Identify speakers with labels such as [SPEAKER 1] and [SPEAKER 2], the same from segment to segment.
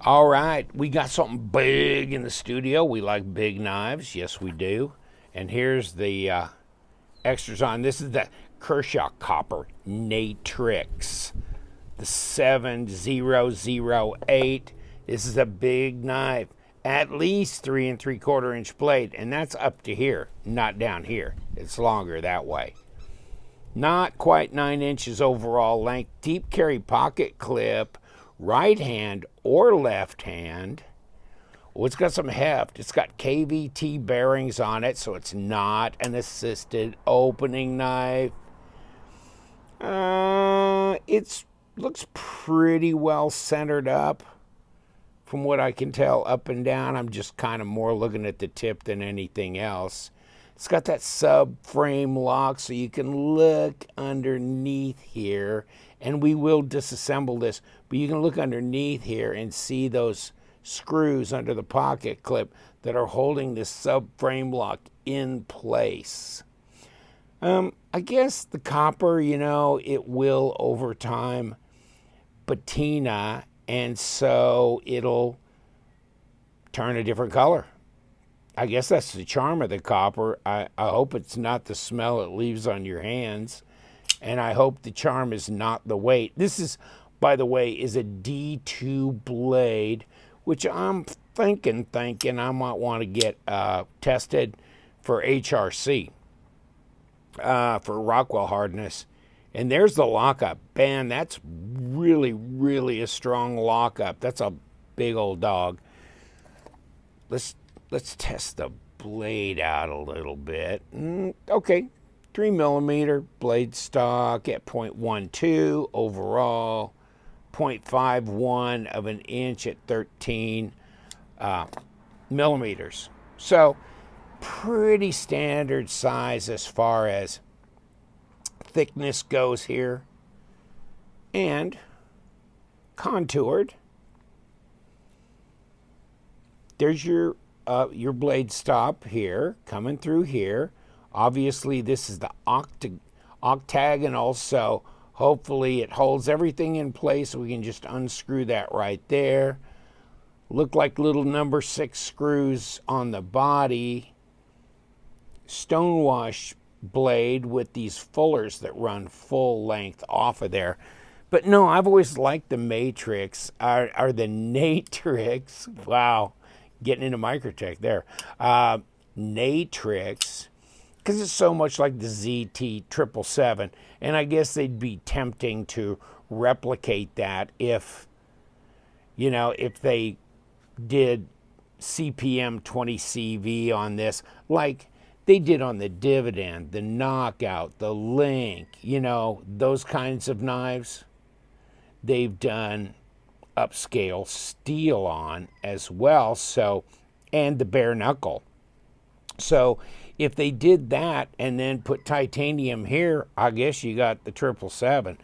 [SPEAKER 1] All right, we got something big in the studio. We like big knives. Yes, we do. And here's the extras on. This is the Kershaw Copper Natrix, the 7008. This is a big knife, at least 3 3/4 inch blade, and that's up to here, not down here. It's longer that way. Not quite 9 inches overall length. Deep carry pocket clip, right hand or left hand. Oh, it's got some heft. It's got KVT bearings on it, so it's not an assisted opening knife. It looks pretty well centered up from what I can tell up and down. I'm just kind of more looking at the tip than anything else. It's got that subframe lock so you can look underneath here, and we will disassemble this, but you can look underneath here and see those screws under the pocket clip that are holding this subframe lock in place. I guess the copper, it will over time patina, and so it'll turn a different color. I guess that's the charm of the copper. I hope it's not the smell it leaves on your hands, and I hope the charm is not the weight. This is, by the way, is a D2 blade, which I'm thinking I might want to get tested for HRC, for Rockwell hardness. And there's the lockup. Man, that's really, really a strong lockup. That's a big old dog. Let's test the blade out a little bit. Okay, 3mm blade stock at 0.12 overall, 0.51 of an inch at 13 millimeters. So pretty standard size as far as thickness goes here, and contoured. There's your blade stop here, coming through here. Obviously, this is the octagonal, so hopefully it holds everything in place. We can just unscrew that right there. Look like little number 6 screws on the body. Stonewash blade with these fullers that run full length off of there. But no, I've always liked the Matrix, or the Natrix. Wow, getting into Microtech there. Natrix, because it's so much like the ZT777, and I guess they'd be tempting to replicate that if they did CPM 20CV on this, like they did on the Dividend, the Knockout, the Link, those kinds of knives. They've done upscale steel on as well, so, and the bare knuckle. So if they did that and then put titanium here, I guess you got the 777.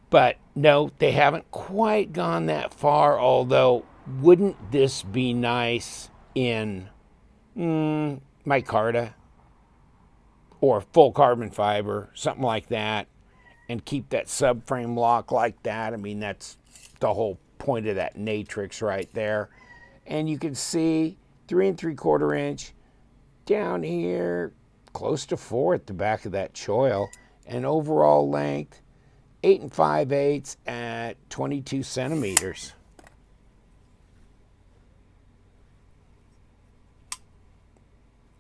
[SPEAKER 1] But no, they haven't quite gone that far, although wouldn't this be nice in micarta or full carbon fiber, something like that, and keep that subframe lock like that? I mean, that's the whole point of that Natrix right there. And you can see 3 3/4 inch down here, close to 4 at the back of that choil, and overall length 8 5/8 at 22 centimeters.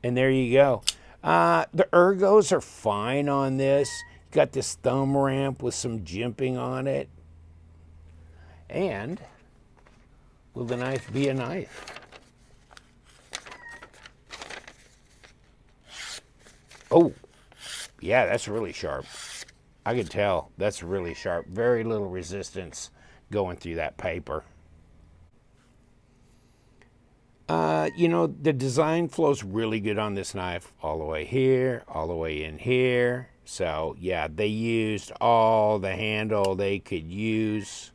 [SPEAKER 1] And there you go. The ergos are fine on this. You got this thumb ramp with some jimping on it. And will the knife be a knife? Oh, yeah, that's really sharp. I can tell that's really sharp. Very little resistance going through that paper. The design flows really good on this knife, all the way here, all the way in here. So yeah, they used all the handle they could use.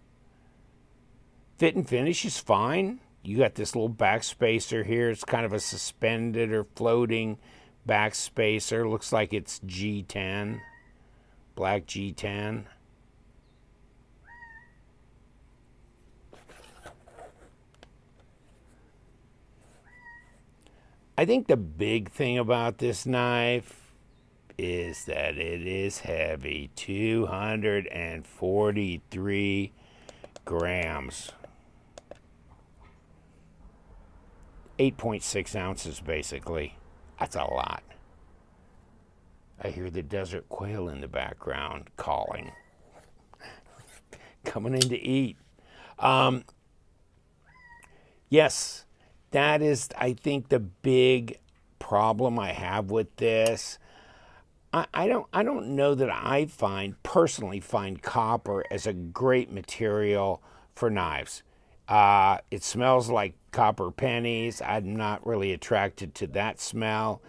[SPEAKER 1] Fit and finish is fine. You got this little back spacer here. It's kind of a suspended or floating back spacer. Looks like it's G10, black G10. I think the big thing about this knife is that it is heavy, 243 grams, 8.6 ounces basically. That's a lot. I hear the desert quail in the background calling, coming in to eat. Yes, that is, I think, the big problem I have with this. I don't know that I personally find copper as a great material for knives. It smells like copper pennies. I'm not really attracted to that smell.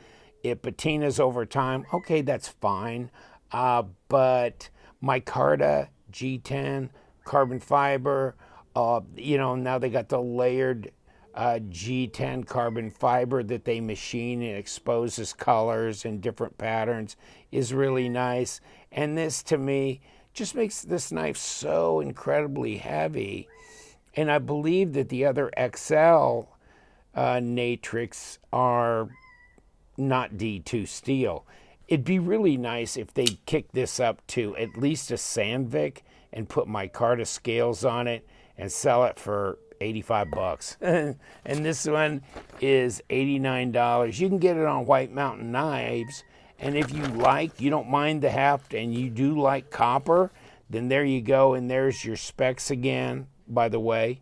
[SPEAKER 1] It patinas over time. Okay, that's fine. But micarta, G10, carbon fiber, now they got the layered G10 carbon fiber that they machine and exposes colors and different patterns is really nice. And this, to me, just makes this knife so incredibly heavy. And I believe that the other XL Natrix are not D2 steel. It'd be really nice if they kick this up to at least a Sandvik and put micarta scales on it and sell it for $85. And this one is $89. You can get it on White Mountain Knives. And if you don't mind the heft and you do like copper, then there you go. And there's your specs again, by the way.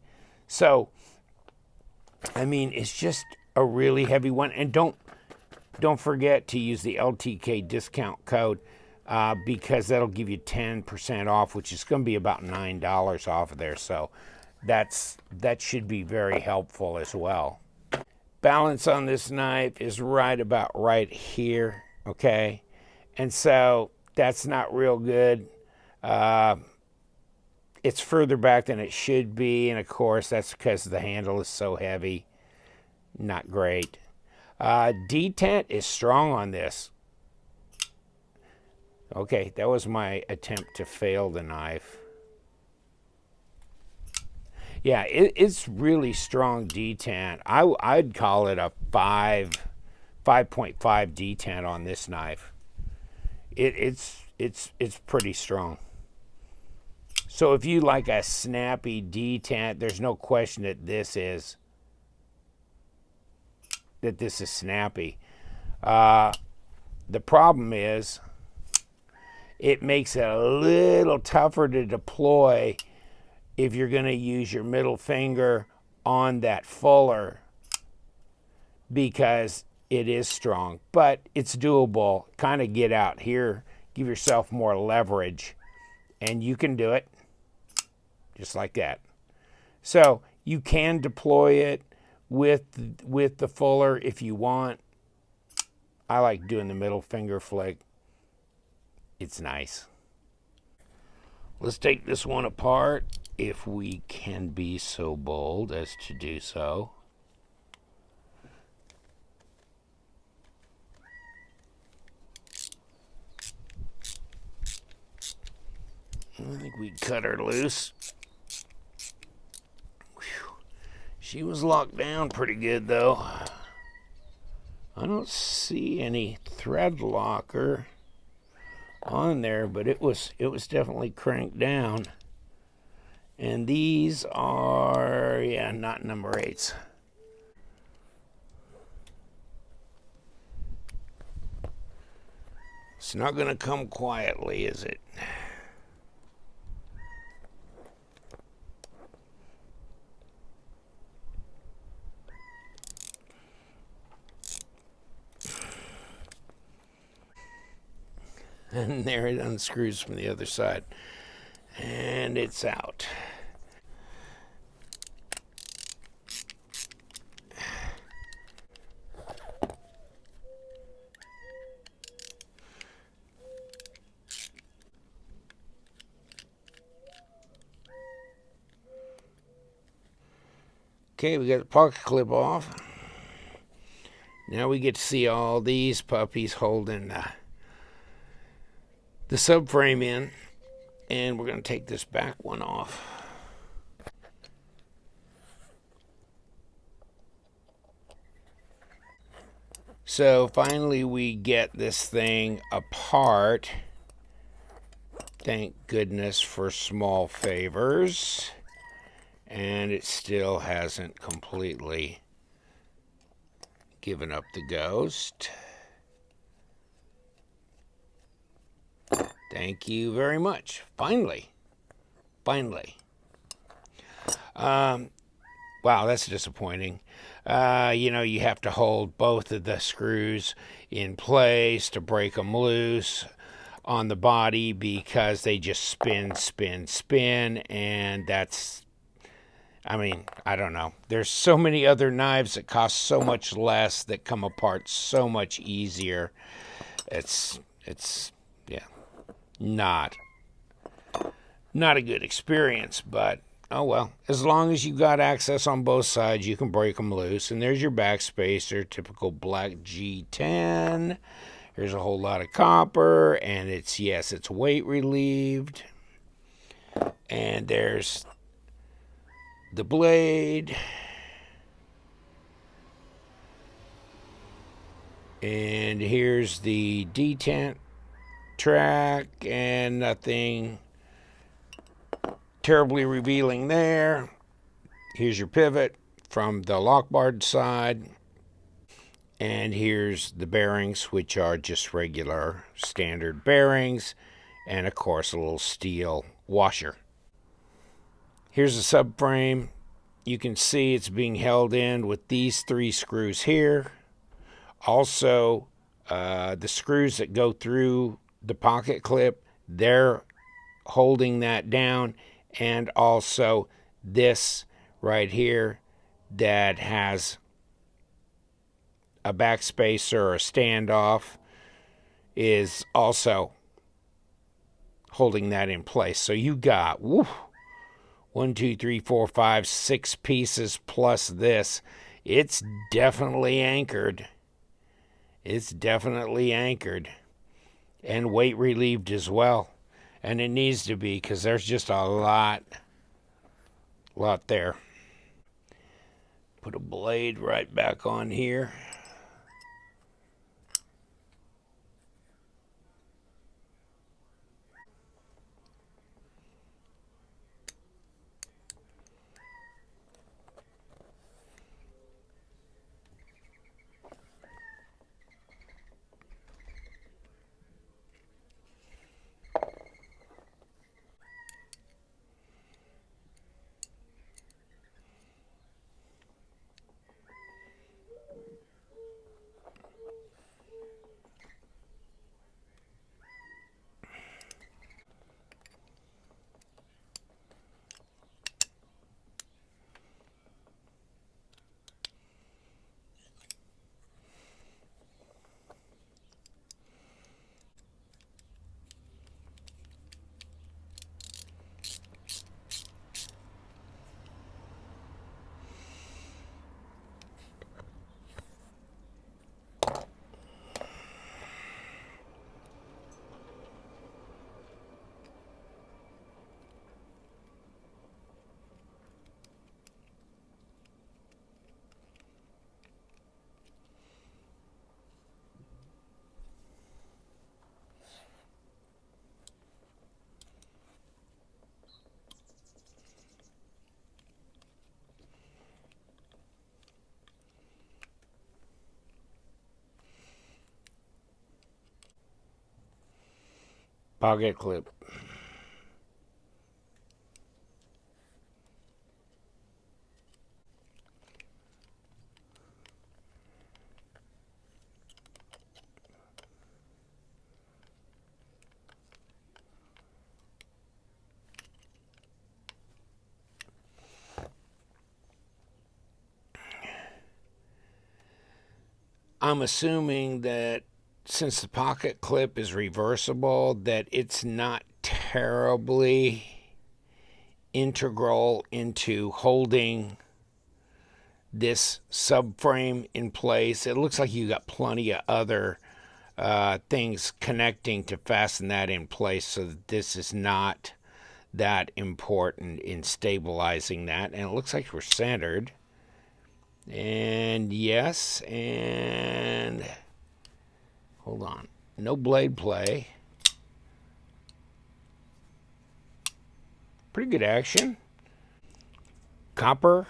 [SPEAKER 1] So, I mean, it's just a really heavy one. And don't forget to use the LTK discount code because that'll give you 10% off, which is going to be about $9 off of there. So that should be very helpful as well. Balance on this knife is right about right here, okay? And so that's not real good. It's further back than it should be, and of course that's because the handle is so heavy. Not great. Detent is strong on this. Okay, that was my attempt to fail the knife. Yeah, it's really strong detent. I'd call it a 5.5 detent on this knife. It's pretty strong. So if you like a snappy detent, there's no question that this is snappy. The problem is it makes it a little tougher to deploy if you're going to use your middle finger on that fuller because it is strong, but it's doable. Kind of get out here, give yourself more leverage, and you can do it just like that. So you can deploy it with the fuller if you want. I like doing the middle finger flick. It's nice. Let's take this one apart if we can be so bold as to do so. I think we cut her loose. Whew. She was locked down pretty good though. I don't see any thread locker on there, but it was definitely cranked down. And these are, yeah, not number 8s. It's not going to come quietly, is it? And there it unscrews from the other side. And it's out. Okay, we got the pocket clip off. Now we get to see all these puppies holding the subframe in, and we're going to take this back one off. So finally we get this thing apart. Thank goodness for small favors. And it still hasn't completely given up the ghost. Thank you very much. Finally. Wow, that's disappointing. You have to hold both of the screws in place to break them loose on the body because they just spin, and that's, I don't know. There's so many other knives that cost so much less that come apart so much easier. It's yeah, not a good experience, but oh well. As long as you got access on both sides, you can break them loose. And there's your backspacer, typical black G10. There's a whole lot of copper, and it's weight relieved. And there's the blade. And here's the detent track, and nothing terribly revealing there. Here's your pivot from the lock bar side. And here's the bearings, which are just regular standard bearings. And of course, a little steel washer. Here's the subframe. You can see it's being held in with these 3 screws here. Also, the screws that go through the pocket clip, they're holding that down. And also this right here that has a backspacer or a standoff is also holding that in place. So you got 1, 2, 3, 4, 5, 6 pieces plus this. It's definitely anchored. And weight relieved as well. And it needs to be, because there's just a lot there. Put a blade right back on here. Pocket clip. I'm assuming that since the pocket clip is reversible, that it's not terribly integral into holding this subframe in place. It looks like you got plenty of other things connecting to fasten that in place, so that this is not that important in stabilizing that. And it looks like we're centered. And yes, and Hold on. No blade play. Pretty good action. Copper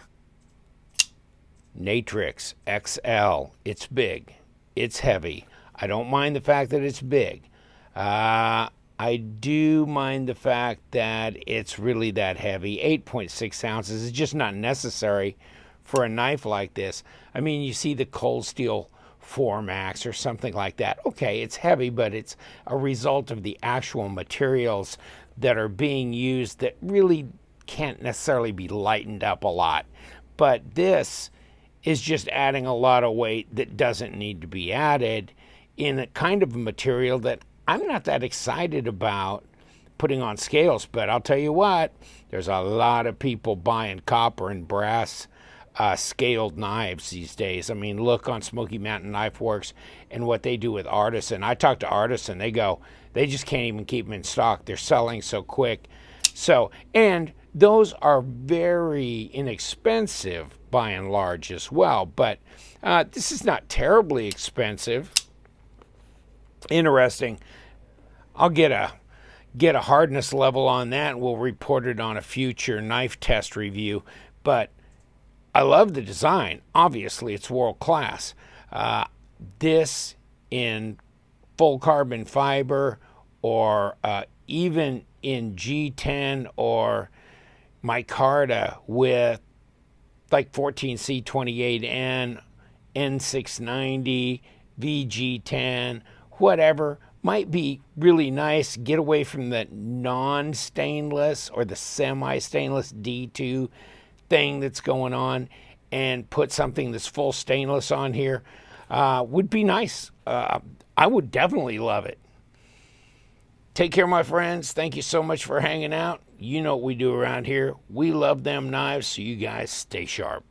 [SPEAKER 1] Natrix XL. It's big. It's heavy. I don't mind the fact that it's big. I do mind the fact that it's really that heavy. 8.6 ounces is just not necessary for a knife like this. I mean, you see the Cold Steel 4 Max or something like that. Okay, it's heavy, but it's a result of the actual materials that are being used that really can't necessarily be lightened up a lot. But this is just adding a lot of weight that doesn't need to be added in a kind of a material that I'm not that excited about putting on scales. But I'll tell you what, there's a lot of people buying copper and brass scaled knives these days. I mean, look on Smoky Mountain Knife Works and what they do with Artisan. I talk to Artisan, they just can't even keep them in stock. They're selling so quick. So, and those are very inexpensive by and large as well. But this is not terribly expensive. Interesting. I'll get a hardness level on that, and we'll report it on a future knife test review. But I love the design. Obviously, it's world class. This in full carbon fiber, or even in G10 or micarta with like 14C28N, N690, VG10, whatever, might be really nice. Get away from the non-stainless or the semi-stainless D2 thing that's going on and put something that's full stainless on here. Would be nice. I would definitely love it. Take care, my friends. Thank you so much for hanging out. You know what we do around here. We love them knives, so you guys stay sharp.